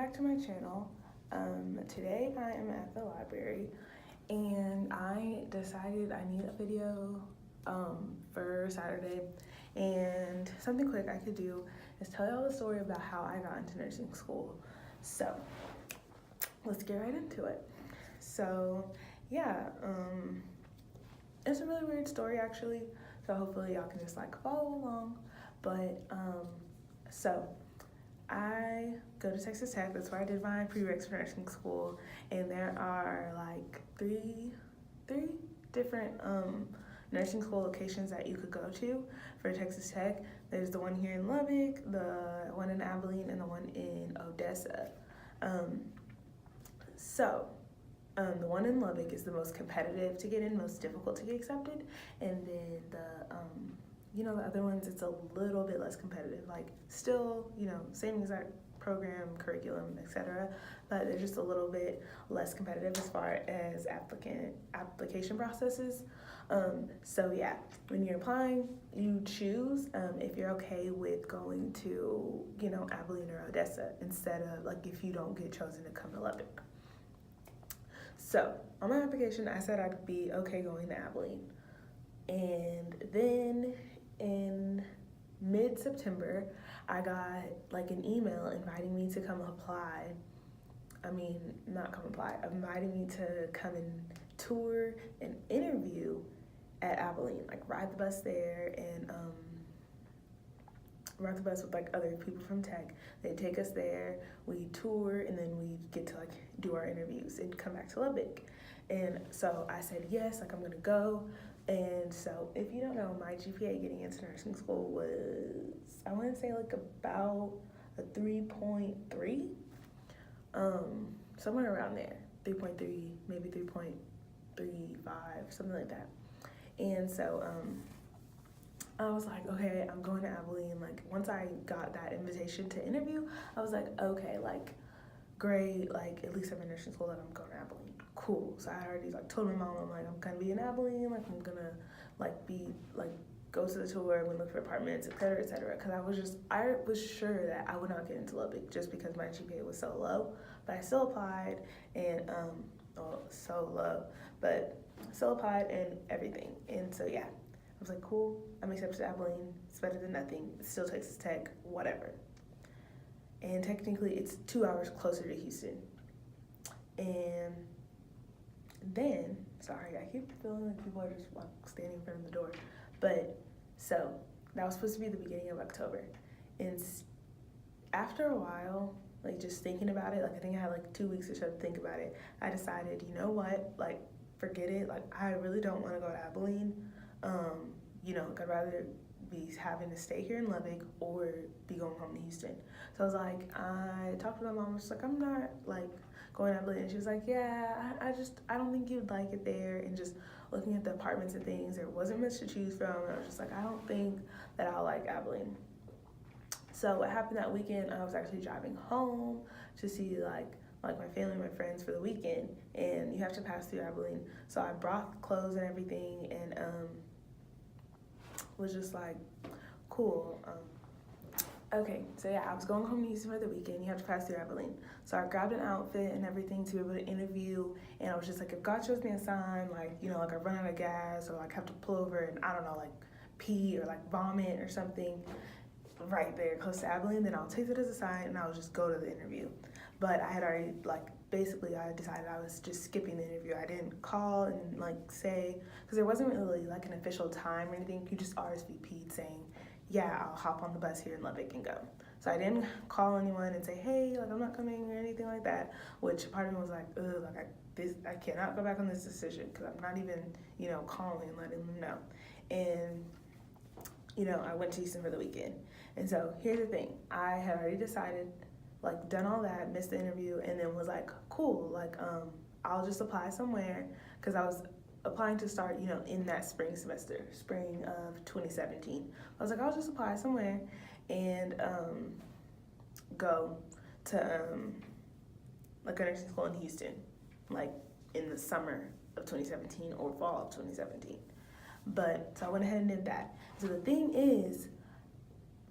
back to my channel. Today I am at the library and I decided I need a video for Saturday, and something quick I could do is tell y'all the story about how I got into nursing school. So let's get right into it. So yeah, it's a really weird story actually, so hopefully y'all can just like follow along. But so I go to Texas Tech. That's where I did my prereqs for nursing school, and there are like three different nursing school locations that you could go to for Texas Tech. There's the one here in Lubbock, the one in Abilene, and the one in Odessa. The one in Lubbock is the most competitive to get in, most difficult to get accepted, and then the other ones, it's a little bit less competitive, like still, same exact program, curriculum, etc., but they're just a little bit less competitive as far as application processes. So yeah, when you're applying, you choose if you're okay with going to, Abilene or Odessa instead of like if you don't get chosen to come to Lubbock. So on my application, I said I'd be okay going to Abilene. And then in mid-September, I got like an email inviting me to come apply. Inviting me to come and tour and interview at Abilene, like ride the bus there and ride the bus with like other people from Tech. They'd take us there, we tour, and then we get to like do our interviews and come back to Lubbock. And so I said yes, like I'm gonna go. And so if you don't know, my GPA getting into nursing school was, I want to say like about a 3.3, somewhere around there, 3.3, maybe 3.35, something like that. And so I was like, okay, I'm going to Abilene. Like once I got that invitation to interview, I was like, okay, like great, like at least I'm in nursing school and I'm going to Abilene. Cool. So I already like told my mom, I'm like, I'm gonna be in Abilene, like I'm gonna go to the tour, I'm gonna look for apartments, etc., etc. Because I was sure that I would not get into Lubbock just because my GPA was so low. But I still applied and still applied and everything. And so yeah, I was like, cool, I'm accepted to Abilene. It's better than nothing. It's still Texas Tech, whatever. And technically, it's 2 hours closer to Houston. And then, sorry, I keep feeling like people are just standing in front of the door. But, so, that was supposed to be the beginning of October. And after a while, like just thinking about it, like I think I had like 2 weeks or so to think about it, I decided, you know what, like forget it. Like I really don't want to go to Abilene. I'd rather be having to stay here in Lubbock or be going home to Houston. So I was like, I talked to my mom, I was like, I'm not like going to Abilene. And she was like, yeah, I don't think you'd like it there. And just looking at the apartments and things, there wasn't much to choose from. And I was just like, I don't think that I'll like Abilene. So what happened that weekend, I was actually driving home to see like my family and my friends for the weekend, and you have to pass through Abilene. So I brought clothes and everything, and was just like, cool. Okay, so yeah, I was going home to Houston for the weekend. You have to pass through Abilene. So I grabbed an outfit and everything to be able to interview, and I was just like, if God shows me a sign, like, like I run out of gas or like have to pull over and I don't know, like pee or like vomit or something right there close to Abilene, then I'll take it as a sign and I'll just go to the interview. But I had already I decided I was just skipping the interview. I didn't call and like say, because there wasn't really like an official time or anything. You just RSVP'd saying, yeah, I'll hop on the bus here in Lubbock and go. So I didn't call anyone and say, hey, like I'm not coming or anything like that, which part of me was like, ugh, like I cannot go back on this decision because I'm not even, calling and letting them know. And, I went to Houston for the weekend. And so here's the thing, I had already decided, like done all that, missed the interview, and then was like, cool, like I'll just apply somewhere, because I was applying to start, in that spring of 2017. I was like, I'll just apply somewhere and go to like a nursing school in Houston, like in the summer of 2017 or fall of 2017. So I went ahead and did that. So the thing is,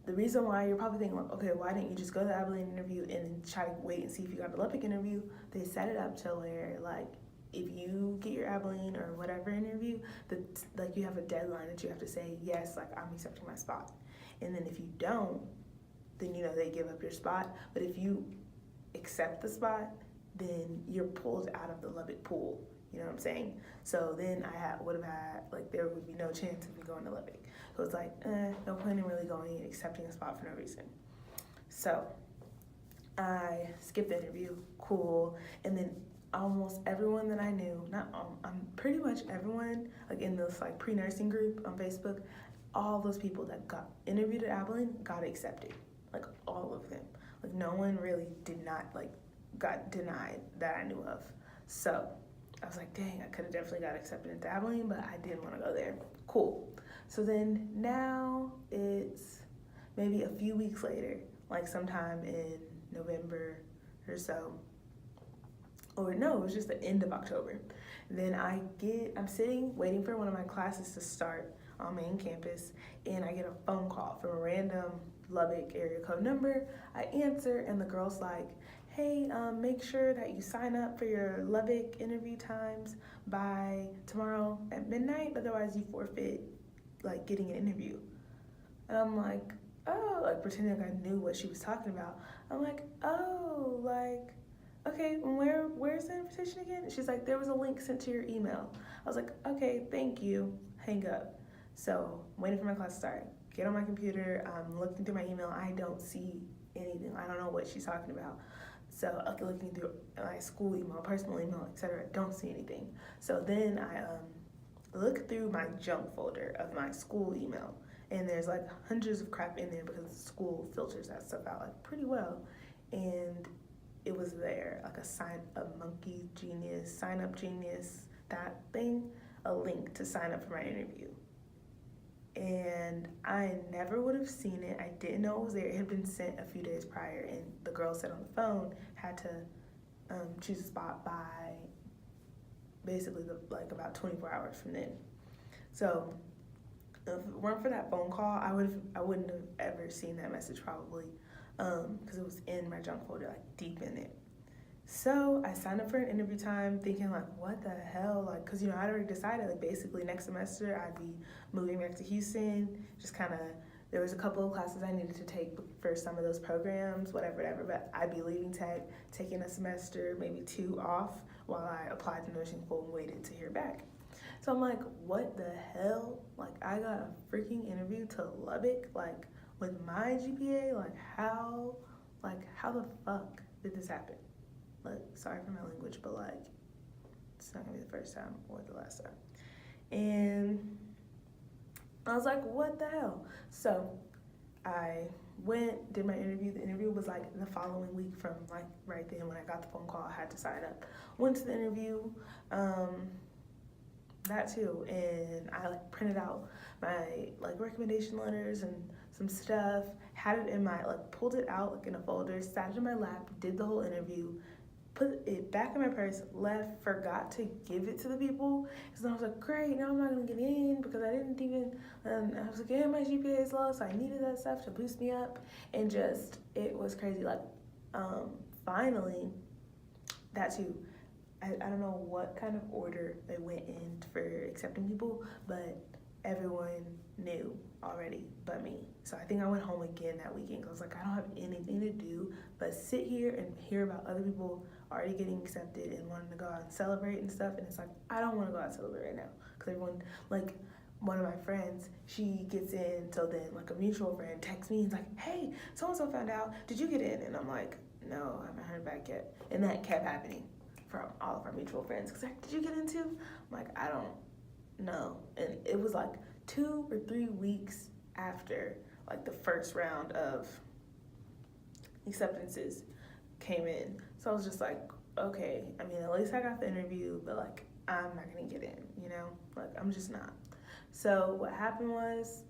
the reason why you're probably thinking like, okay, why didn't you just go to the Abilene interview and try to wait and see if you got the Lubbock interview? They set it up to where like if you get your Abilene or whatever interview, that like you have a deadline that you have to say yes, like I'm accepting my spot. And then if you don't, then they give up your spot. But if you accept the spot, then you're pulled out of the Lubbock pool. You know what I'm saying? So then I would have had, like, there would be no chance of me going to Lubbock. So it's like, no point in really going and accepting a spot for no reason. So I skipped the interview, cool. And then almost everyone that I knew, I'm pretty much everyone, like in this like pre-nursing group on Facebook, all those people that got interviewed at Abilene got accepted. Like all of them. Like no one really got denied that I knew of. So I was like, dang, I could have definitely got accepted into Abilene, but I didn't want to go there. Cool. So then now it's maybe a few weeks later, like sometime in November or so. Or no, it was just the end of October. Then I'm sitting waiting for one of my classes to start on main campus, and I get a phone call from a random Lubbock area code number. I answer, and the girl's like, hey, make sure that you sign up for your Lubbock interview times by tomorrow at midnight, otherwise you forfeit like getting an interview. And I'm like, oh, like pretending like I knew what she was talking about. I'm like, oh, like, okay, where's the invitation again? She's like, there was a link sent to your email. I was like, okay, thank you, hang up. So I'm waiting for my class to start. Get on my computer, I'm looking through my email, I don't see anything. I don't know what she's talking about. So I'm looking through my school email, personal email, etc. Don't see anything. So then I look through my junk folder of my school email, and there's like hundreds of crap in there because the school filters that stuff out like pretty well. And it was there, like a monkey genius, sign up genius, that thing, a link to sign up for my interview. And I never would have seen it. I didn't know it was there. It had been sent a few days prior, and the girl said on the phone had to choose a spot by basically about 24 hours from then. So if it weren't for that phone call, I wouldn't have ever seen that message probably, because it was in my junk folder, like deep in it. So I signed up for an interview time thinking like, what the hell? Like, cause I'd already decided like basically next semester I'd be moving back to Houston. Just kind of, there was a couple of classes I needed to take for some of those programs, whatever, but I'd be leaving tech, taking a semester, maybe 2 off while I applied to nursing school and waited to hear back. So I'm like, what the hell? Like I got a freaking interview to Lubbock, like with my GPA, like how the fuck did this happen? Like, sorry for my language, but like, it's not gonna be the first time or the last time. And I was like, what the hell? So I went, did my interview. The interview was like the following week from like right then when I got the phone call, I had to sign up. Went to the interview, that too, and I like printed out my like recommendation letters and some stuff, had it in my, like pulled it out like in a folder, sat it in my lap, did the whole interview, put it back in my purse, left, forgot to give it to the people. So I was like, great, now I'm not gonna get in because I didn't even, I was like, yeah, my GPA is low, so I needed that stuff to boost me up. And just, it was crazy. Like, finally, that too, I don't know what kind of order they went in for accepting people, but everyone knew already but me. So I think I went home again that weekend because I was like, I don't have anything to do but sit here and hear about other people already getting accepted and wanting to go out and celebrate and stuff. And it's like, I don't want to go out and celebrate right now because everyone, like one of my friends, she gets in, so then like a mutual friend texts me and is like, hey, so-and-so found out, did you get in? And I'm like, no, I haven't heard back yet. And that kept happening from all of our mutual friends because like, did you get into? I'm like, I don't know. And it was like 2 or 3 weeks after like the first round of acceptances came in. So I was just like, okay, I mean, at least I got the interview, but like, I'm not gonna get in, like I'm just not. So what happened was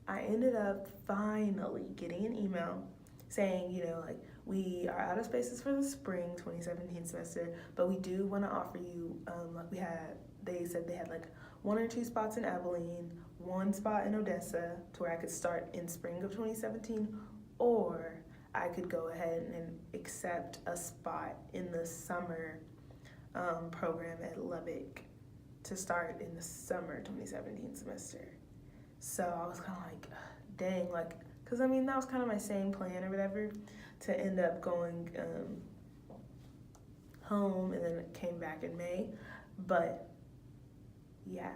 I ended up finally getting an email saying, like, we are out of spaces for the spring 2017 semester, but we do want to offer you, they said they had like 1 or 2 spots in Abilene, one spot in Odessa to where I could start in spring of 2017, or I could go ahead and accept a spot in the summer program at Lubbock to start in the summer 2017 semester. So I was kind of like, dang, like, because I mean, that was kind of my same plan or whatever, to end up going home, and then it came back in May. But yeah,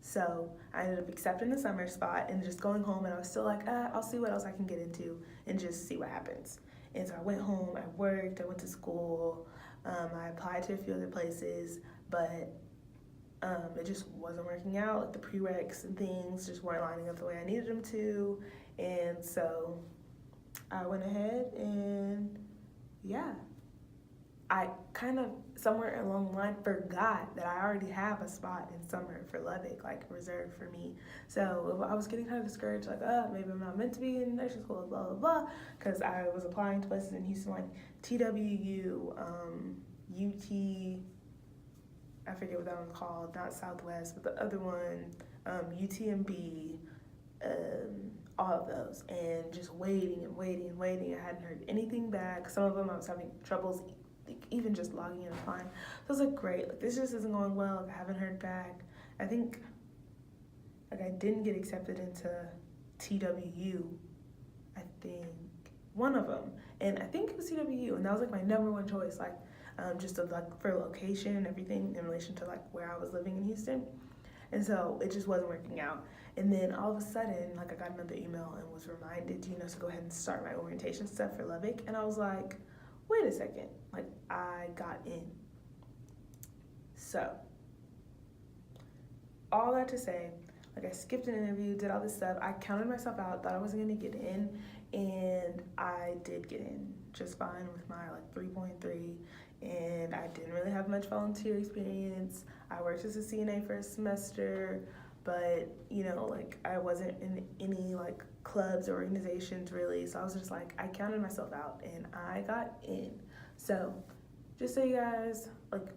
so I ended up accepting the summer spot and just going home, and I was still like, I'll see what else I can get into and just see what happens. And so I went home, I worked, I went to school, I applied to a few other places, but it just wasn't working out. Like the prereqs and things just weren't lining up the way I needed them to. And so I went ahead and yeah, I kind of somewhere along the line forgot that I already have a spot in summer for Lubbock, like reserved for me. So I was getting kind of discouraged, like, maybe I'm not meant to be in nursing school, blah, blah, blah, because I was applying to places in Houston like TWU, UT, I forget what that one's called, not Southwest, but the other one, UTMB, all of those, and just waiting and waiting and waiting. I hadn't heard anything back. Some of them I was having troubles even just logging in and applying. So I was like, great, like this just isn't going well. I haven't heard back. I think like I didn't get accepted into TWU, I think, one of them, and I think it was TWU, and that was like my number one choice, like just of like for location and everything in relation to like where I was living in Houston. And so it just wasn't working out. And then all of a sudden, like I got another email and was reminded, to go ahead and start my orientation stuff for Lubbock. And I was like, wait a second, like I got in. So all that to say, like I skipped an interview, did all this stuff. I counted myself out, thought I wasn't gonna get in, and I did get in just fine with my like 3.3. And I didn't really have much volunteer experience. I worked as a CNA for a semester, but like I wasn't in any like clubs or organizations really. So I was just like, I counted myself out and I got in. So just so you guys, like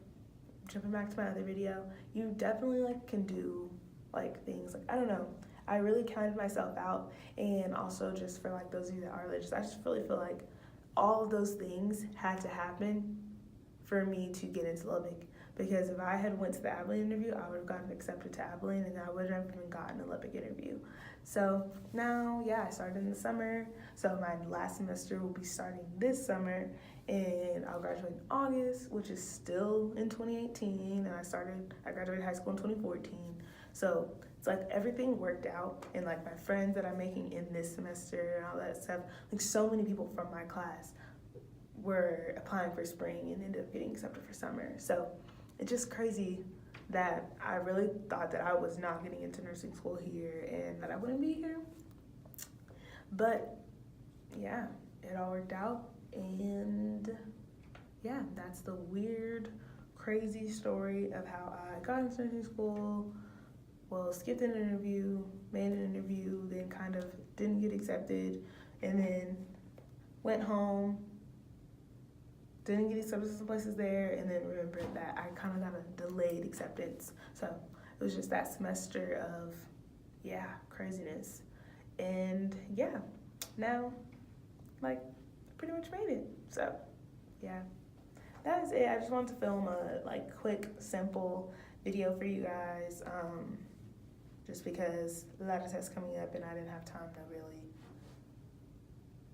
jumping back to my other video, you definitely like can do like things like, I don't know, I really counted myself out. And also just for like those of you that are religious, I just really feel like all of those things had to happen for me to get into Lubbock. Because if I had went to the Abilene interview, I would have gotten accepted to Abilene, and I would have even gotten a Lubbock interview. So now, yeah, I started in the summer. So my last semester will be starting this summer, and I'll graduate in August, which is still in 2018. And I graduated high school in 2014. So it's like everything worked out, and like my friends that I'm making in this semester and all that stuff, like so many people from my class were applying for spring and ended up getting accepted for summer. So it's just crazy that I really thought that I was not getting into nursing school here and that I wouldn't be here. But yeah, it all worked out. And yeah, that's the weird, crazy story of how I got into nursing school. Well, skipped an interview, made an interview, then kind of didn't get accepted, and then went home, didn't get accepted to some places there, and then remembered that I kind of got a delayed acceptance. So it was just that semester of, yeah, craziness. And yeah, now, like, pretty much made it. So yeah, that is it. I just wanted to film a like quick, simple video for you guys, just because the ladder test coming up and I didn't have time to really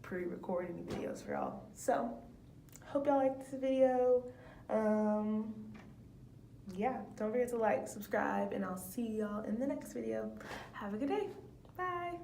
pre-record any videos for y'all. So hope y'all liked this video. Yeah, don't forget to like, subscribe, and I'll see y'all in the next video. Have a good day. Bye.